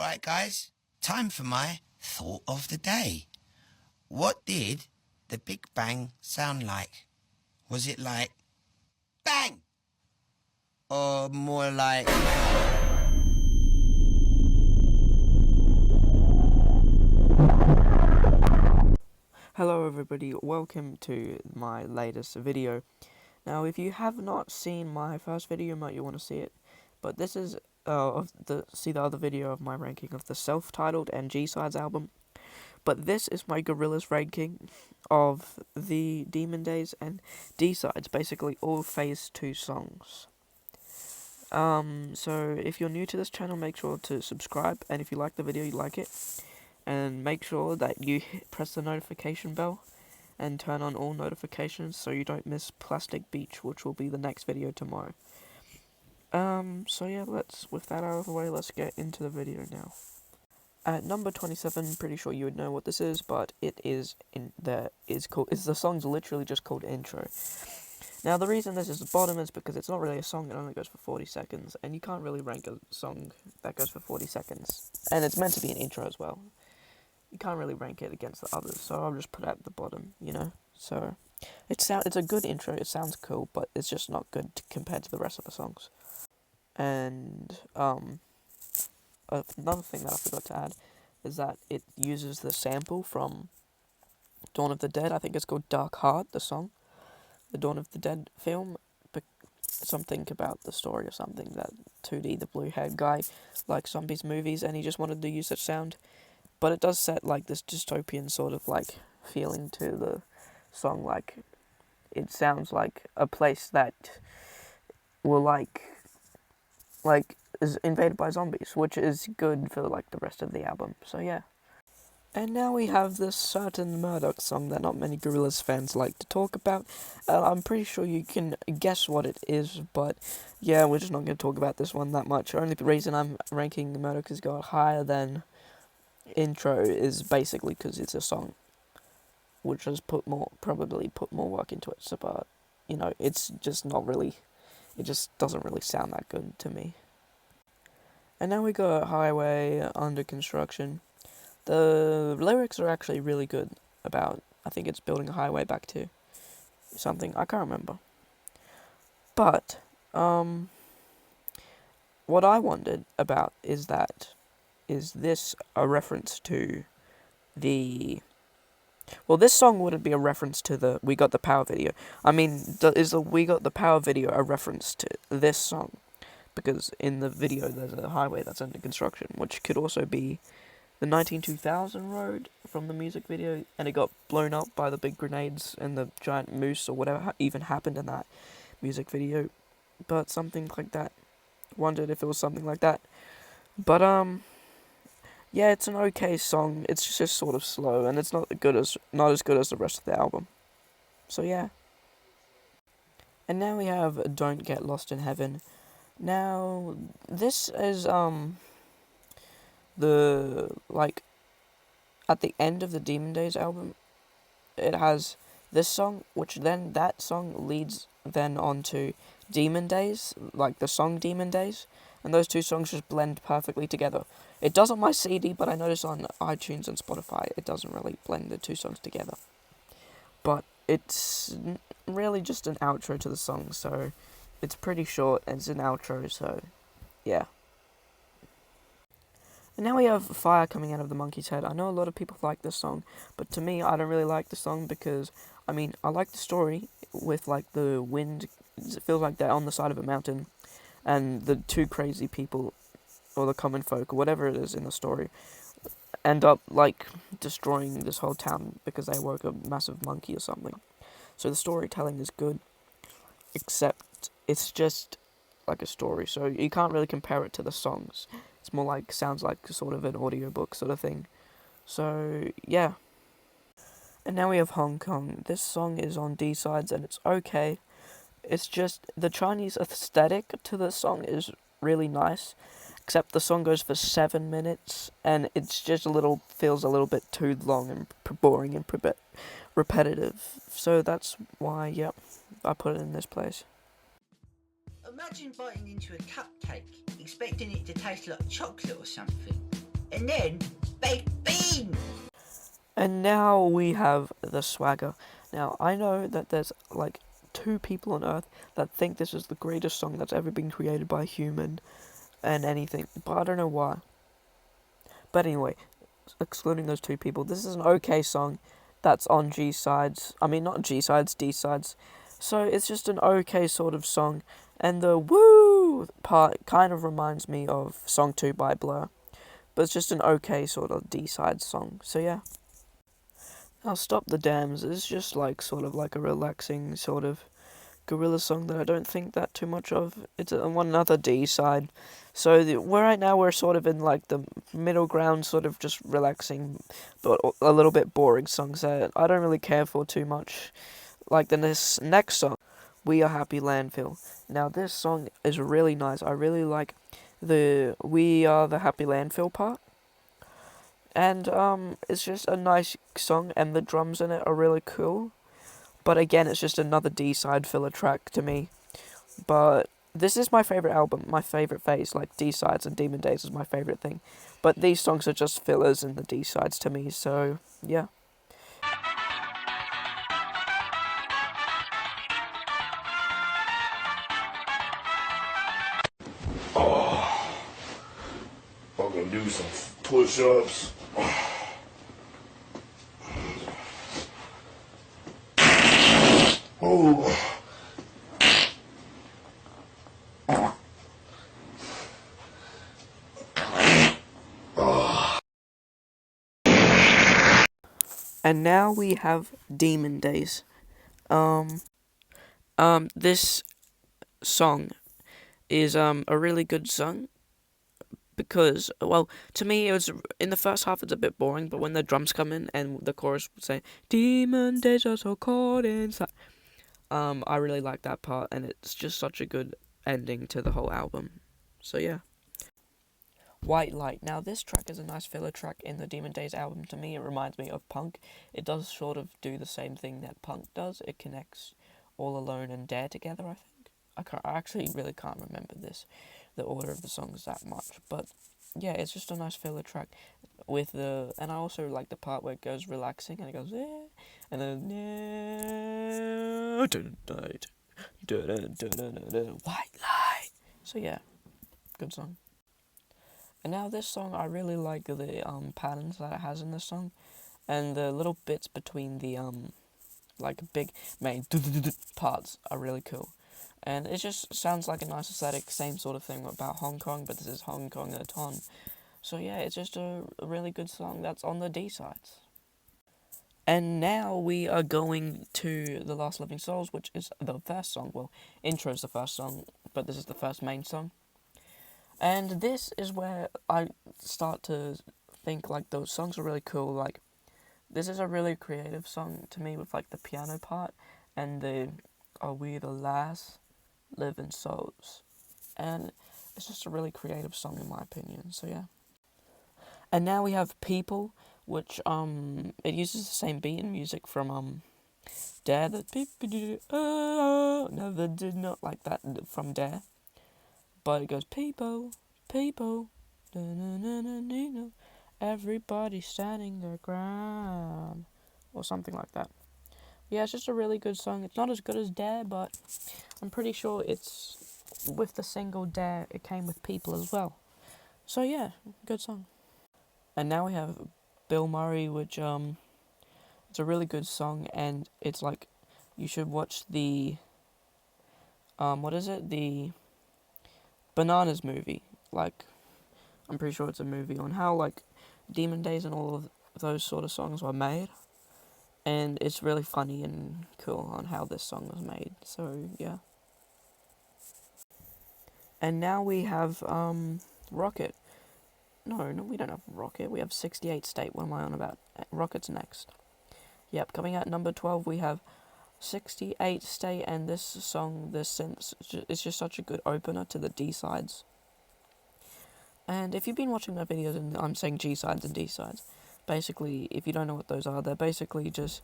Alright guys, time for my thought of the day. What did the Big Bang sound like? Was it like bang? Or more like... Hello everybody, welcome to my latest video. Now if you have not seen my first video, you might want to see it, but this is the other video of my ranking of the self-titled and G-Sides album. But this is my Gorillaz ranking of the Demon Days and D-Sides, basically all Phase 2 songs. So if you're new to this channel, make sure to subscribe, and if you like the video, you like it. And make sure that you press the notification bell and turn on all notifications so you don't miss Plastic Beach, which will be the next video tomorrow. So yeah, with that out of the way, let's get into the video now. At number 27, pretty sure you would know what this is, but it is the song's literally just called Intro. Now the reason this is the bottom is because it's not really a song, it only goes for 40 seconds, and you can't really rank a song that goes for 40 seconds. And it's meant to be an intro as well. You can't really rank it against the others, so I'll just put it at the bottom, you know? So, it's a good intro, it sounds cool, but it's just not good compared to the rest of the songs. And, another thing that I forgot to add is that it uses the sample from Dawn of the Dead. I think it's called Dark Heart, the song. The Dawn of the Dead film. Something about the story or something, that 2D, the blue-haired guy, likes zombies movies, and he just wanted to use that sound. But it does set, like, this dystopian sort of, like, feeling to the song, like, it sounds like a place that will, like, is invaded by zombies, which is good for, like, the rest of the album, so yeah. And now we have this certain Murdoch song that not many Gorillaz fans like to talk about. I'm pretty sure you can guess what it is, but yeah, we're just not going to talk about this one that much. Only the reason I'm ranking Murdoch has got higher than Intro is basically because it's a song, which has probably put more work into it, so, but, you know, it's just not really, it just doesn't really sound that good to me. And now we got Highway Under Construction. The lyrics are actually really good about, I think it's building a highway back to something, I can't remember. But, what I wondered about is this a reference to this song wouldn't be a reference to the We Got the Power video. I mean, is the We Got the Power video a reference to this song? Because in the video there's a highway that's under construction, which could also be the 192000 road from the music video, and it got blown up by the big grenades and the giant moose or whatever even happened in that music video. But something like that. Wondered if it was something like that. But yeah, it's an okay song. It's just sort of slow, and it's not as good as the rest of the album. So yeah. And now we have Don't Get Lost in Heaven. Now this is at the end of the Demon Days album, it has this song, which then that song leads then on to Demon Days, like the song Demon Days, and those two songs just blend perfectly together. It does on my CD, but I notice on iTunes and Spotify it doesn't really blend the two songs together. But it's really just an outro to the song, so it's pretty short, and it's an outro, so yeah. And now we have Fire Coming Out of the Monkey's Head. I know a lot of people like this song, but to me, I don't really like the song because, I mean, I like the story with, like, the wind. It feels like they're on the side of a mountain, and the two crazy people, or the common folk, or whatever it is in the story, end up, like, destroying this whole town because they woke a massive monkey or something. So the storytelling is good, except it's just like a story, so you can't really compare it to the songs. It's more like, sounds like sort of an audiobook sort of thing. So, yeah. And now we have Hong Kong. This song is on D-Sides, and it's okay. It's just, the Chinese aesthetic to the song is really nice, except the song goes for 7 minutes, and it's just feels a little bit too long and boring and repetitive. So that's why, yep, I put it in this place. Imagine biting into a cupcake, expecting it to taste like chocolate or something. and then baked beans. And now we have the swagger. Now, I know that there's like 2 people on Earth that think this is the greatest song that's ever been created by a human and anything, but I don't know why. But anyway, excluding those 2 people, this is an okay song that's on G sides. I mean, not G sides, D sides. So it's just an okay sort of song, and the woo part kind of reminds me of Song 2 by Blur, but it's just an okay sort of D side song. So yeah. Now Stop the Dams is just like sort of like a relaxing sort of Gorillaz song that I don't think that too much of. It's one another D side. So right now we're sort of in like the middle ground, sort of just relaxing, but a little bit boring songs that I don't really care for too much. Like this next song, We Are Happy Landfill. Now this song is really nice. I really like the We Are the Happy Landfill part. And it's just a nice song, and the drums in it are really cool. But again, it's just another D-side filler track to me. But this is my favourite album, my favourite phase. Like, D-sides and Demon Days is my favourite thing. But these songs are just fillers in the D-sides to me, so yeah. I'm gonna do some push-ups. Oh. And now we have Demon Days. This song is a really good song because, well, to me it was in the first half it's a bit boring, but when the drums come in and the chorus would say "Demon Days are so cold inside," I really like that part, and it's just such a good ending to the whole album. So yeah. White Light. Now this track is a nice filler track in the Demon Days album. To me it reminds me of Punk. It does sort of do the same thing that Punk does. It connects All Alone and Dare together, I think. I actually really can't remember the order of the songs that much, but yeah, it's just a nice filler track with and I also like the part where it goes relaxing and it goes and then White Light. So yeah, good song. And now this song, I really like the patterns that it has in this song, and the little bits between the like big main parts are really cool. And it just sounds like a nice aesthetic, same sort of thing about Hong Kong, but this is Hong Kong a ton. So yeah, it's just a really good song that's on the D-sides. And now we are going to The Last Living Souls, which is the first song. Well, intro is the first song, but this is the first main song. And this is where I start to think, like, those songs are really cool. Like, this is a really creative song to me with, like, the piano part and the Are We the Last Living Souls. And it's just a really creative song in my opinion, so yeah. And now we have People, which, it uses the same beat and music from, Dare. Never did not like that from Dare. But it goes, people, people, everybody standing their ground, or something like that. Yeah, it's just a really good song. It's not as good as Dare, but I'm pretty sure it's, with the single Dare, it came with People as well. So yeah, good song. And now we have Bill Murray, which, it's a really good song, and it's like, you should watch the, the Bananas movie. Like, I'm pretty sure it's a movie on how, like, Demon Days and all of those sort of songs were made. And it's really funny and cool on how this song was made. So, yeah. And now we have, Rocket. No, we don't have Rocket. We have 68 State. What am I on about? Rocket's next. Yep, coming out number 12, we have 68 State, and this song, this synth, it's just such a good opener to the D-sides. And if you've been watching my videos and I'm saying G-sides and D-sides, basically, if you don't know what those are, they're basically just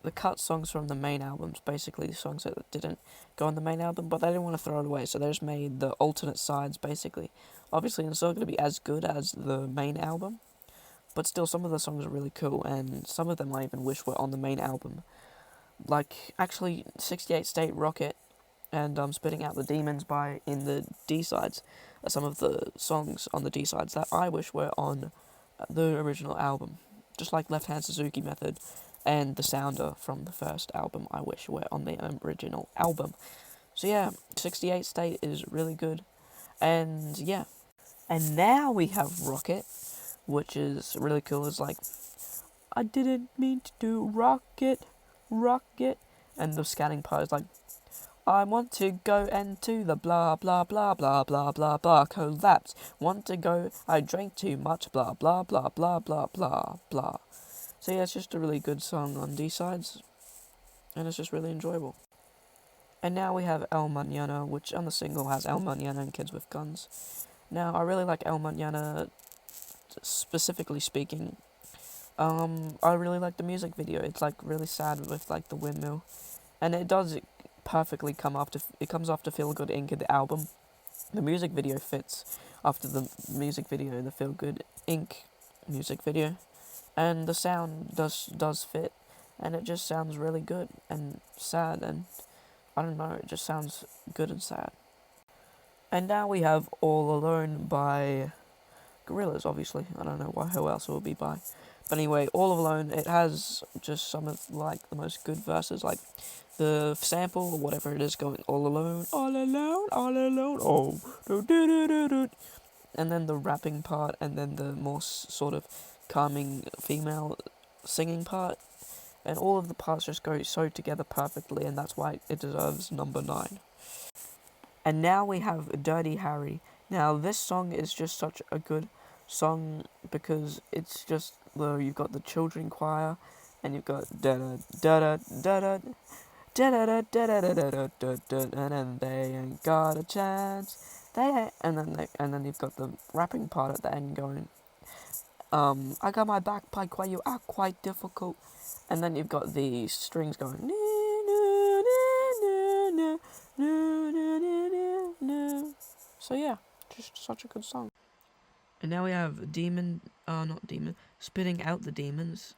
the cut songs from the main albums, basically songs that didn't go on the main album, but they didn't want to throw it away, so they just made the alternate sides, basically. Obviously, it's not going to be as good as the main album, but still, some of the songs are really cool, and some of them I even wish were on the main album. Like, actually, 68 State Rocket and Spitting Out the Demons in the D-sides are some of the songs on the D-sides that I wish were on the original album. Just like Left Hand Suzuki Method and The Sounder from the first album, I wish were on the original album. So yeah, 68 State is really good. And yeah. And now we have Rocket, which is really cool. It's like, I didn't mean to do rocket. And the scatting part is like, I want to go into the blah blah blah blah blah blah blah collapse. Want to go, I drank too much blah blah blah blah blah blah blah. So yeah, it's just a really good song on D-sides, and it's just really enjoyable. And now we have El Mañana, which on the single has El Mañana and Kids with Guns. Now, I really like El Mañana, specifically speaking. I really like the music video. It's like really sad with like the windmill, and it does perfectly come after. It comes after Feel Good Inc. in the album. The music video fits after the music video, the Feel Good Inc. music video, and the sound does fit, and it just sounds really good and sad, and I don't know, it just sounds good and sad. And now we have All Alone by Gorillaz, obviously. I don't know who else it will be by. But anyway, All Alone, it has just some of, like, the most good verses, like, the sample, or whatever it is, going all alone, oh, do. And then the rapping part, and then the more sort of calming female singing part, and all of the parts just go so together perfectly, and that's why it deserves number 9. And now we have Dirty Harry. Now, this song is just such a good song because it's just, you've got the children choir, and you've got da-da-da-da-da-da, da-da-da-da-da-da-da-da, and they ain't got a chance, and then you've got the rapping part at the end going, I got my backpipe while you act quite difficult, and then you've got the strings going, so yeah, just such a good song. And now we have Spitting Out the Demons,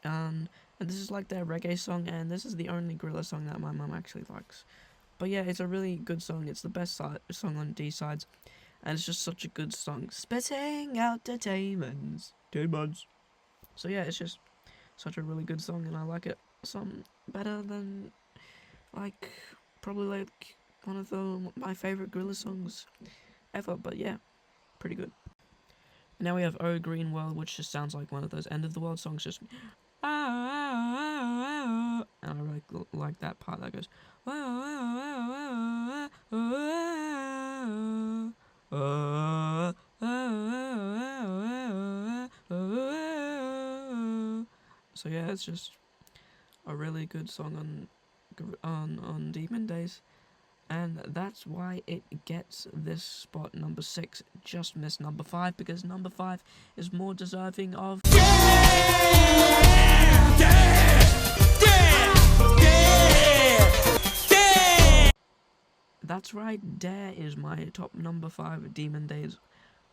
and this is like their reggae song, and this is the only Gorillaz song that my mum actually likes. But yeah, it's a really good song. It's the best song on D-sides, and it's just such a good song. Spitting out the demons. So yeah, it's just such a really good song, and I like it some better than, like, probably like one of my favorite Gorillaz songs ever. But yeah, pretty good. And now we have Oh Green World, which just sounds like one of those end of the world songs, just and I really like that part that goes so yeah, it's just a really good song on Demon Days, and that's why it gets this spot, number 6. Just missed number 5 because number 5 is more deserving of That's right, Dare is my top number 5 Demon Days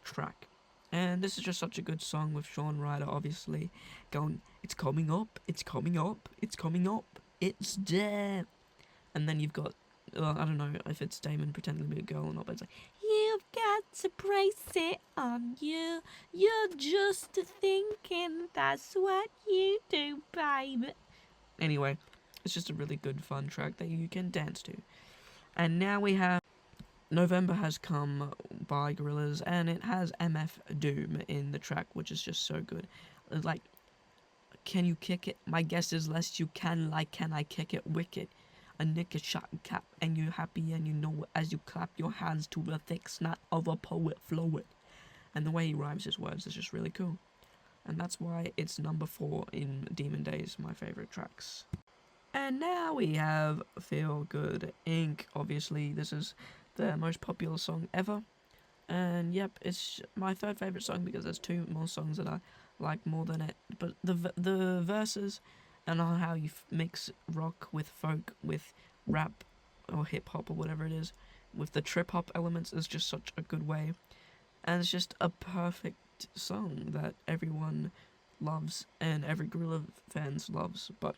track. And this is just such a good song with Shawn Ryder, obviously, going, it's coming up, it's coming up, it's coming up, it's Dare. And then you've got, I don't know if it's Damon pretending to be a girl or not, but it's like, you've got to brace it on you, you're just thinking that's what you do, babe. Anyway, it's just a really good fun track that you can dance to. And now we have November Has Come by Gorillaz, and it has MF Doom in the track, which is just so good. It's like, can you kick it? My guess is less you can, like, can I kick it wicked? A nick a shot and cap, and you're happy and you know it as you clap your hands to the thick snot of a poet flow it. And the way he rhymes his words is just really cool. And that's why it's number 4 in Demon Days, my favourite tracks. And now we have Feel Good Inc. Obviously, this is their most popular song ever. And yep, it's my 3rd favourite song because there's 2 more songs that I like more than it. But the verses and how you mix rock with folk with rap or hip hop or whatever it is, with the trip hop elements, is just such a good way, and it's just a perfect song that everyone loves and every Gorillaz fans loves. But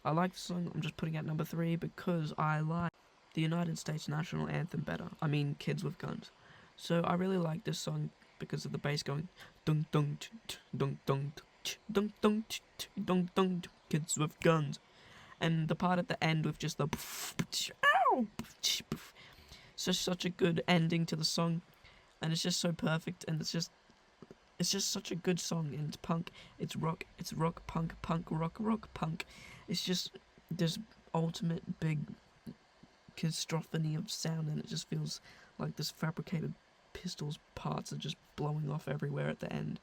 I like the song. I'm just putting it at number 3 because I like the United States national anthem better. I mean, Kids with Guns. So I really like this song because of the bass going dun dun dun dun dun dun dun dun, Kids with Guns, and the part at the end with just the it's just such a good ending to the song, and it's just so perfect, and it's just such a good song. And it's punk, it's rock, punk, rock, punk. It's just this ultimate big cacophony of sound, and it just feels like this fabricated pistols parts are just blowing off everywhere at the end.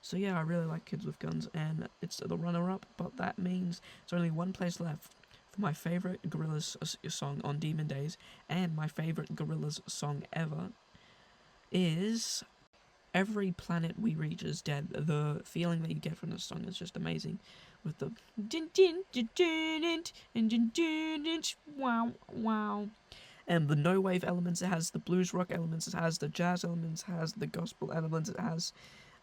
So yeah, I really like Kids with Guns, and it's the runner-up, but that means there's only one place left for my favourite Gorillaz song on Demon Days, and my favourite Gorillaz song ever is Every Planet We Reach Is Dead. The feeling that you get from this song is just amazing, with the wow wow, and the no wave elements it has, the blues rock elements it has, the jazz elements it has, the gospel elements it has,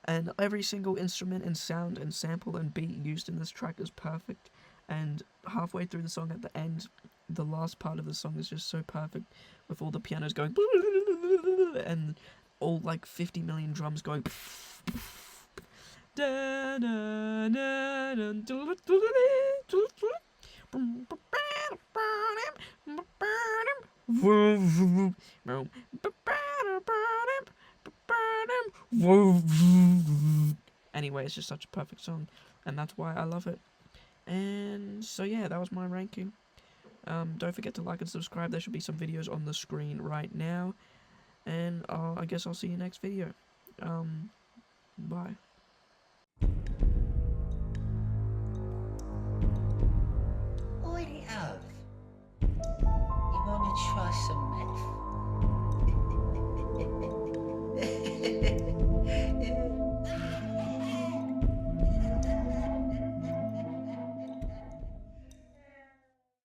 and every single instrument and sound and sample and beat used in this track is perfect. And halfway through the song at the end, the last part of the song is just so perfect, with all the pianos going and all like 50 million drums going anyway, it's just such a perfect song, and that's why I love it. And so yeah, that was my ranking. Don't forget to like and subscribe. There should be some videos on the screen right now, and I guess I'll see you next video.